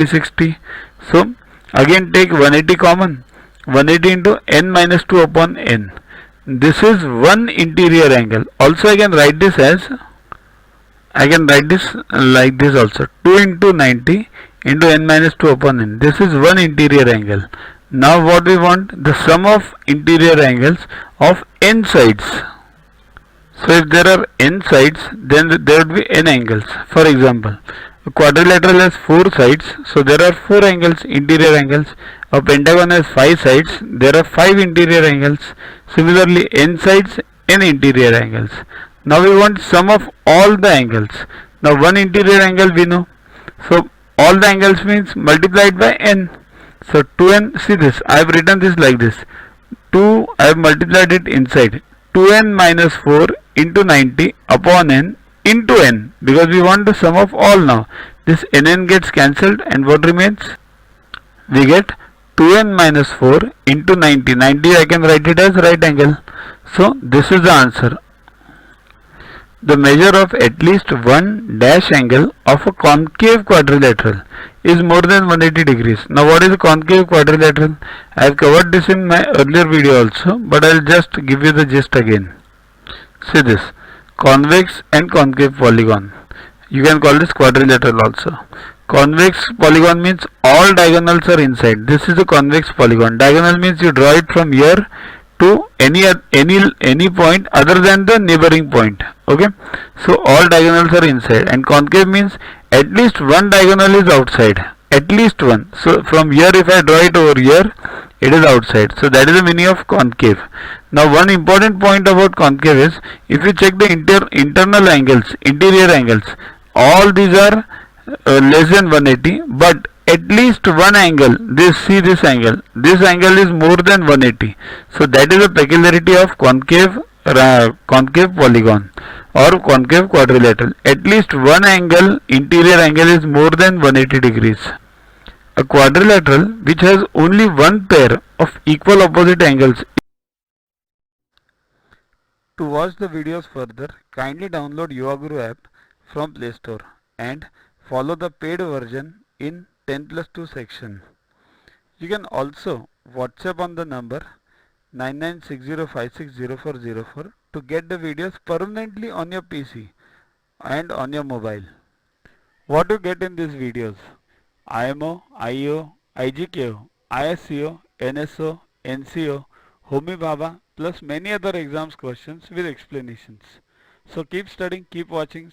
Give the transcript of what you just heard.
360. So again take 180 common. 180 into n minus 2 upon n. This is one interior angle. Also I can write this like this also. 2 into 90 into n minus 2 upon n. This is one interior angle. Now what we want? The sum of interior angles of n sides. So if there are n sides, then there would be n angles. For example, a quadrilateral has 4 sides, so there are 4 angles, interior angles. A pentagon has 5 sides, there are 5 interior angles. Similarly, n sides, n interior angles. Now we want sum of all the angles. Now one interior angle we know. So all the angles means multiplied by n. So 2n, see this, I have written this like this. 2, I have multiplied it inside. 2n minus 4 into 90 upon n into n, because we want the sum of all now. This nn gets cancelled and what remains? We get 2n minus 4 into 90. 90 I can write it as right angle. So this is the answer. The measure of at least one dash angle of a concave quadrilateral is more than 180 degrees. Now what is a concave quadrilateral? I have covered this in my earlier video also, but I will just give you the gist again. See this, convex and concave polygon. You can call this quadrilateral also. Convex polygon means all diagonals are inside. This is a convex polygon. Diagonal means you draw it from here to any point other than the neighboring point. Okay, so all diagonals are inside, and concave means at least one diagonal is outside, at least one. So from here, if I draw it over here, it is outside. So that is the meaning of concave. Now one important point about concave is, if you check the internal angles, interior angles, all these are less than 180, but at least one angle, see this angle is more than 180. So that is a peculiarity of concave polygon or concave quadrilateral. At least one angle, interior angle, is more than 180 degrees. A quadrilateral which has only one pair of equal opposite angles. To watch the videos further, kindly download Yuvaguru app from Play Store and follow the paid version in 10+2 section. You can also WhatsApp on the number 9960560404 to get the videos permanently on your PC and on your mobile. What you get in these videos? IMO, IO, IGKO, ISCO, NSO, NCO, Homi Bhabha, plus many other exams questions with explanations. So keep studying, keep watching.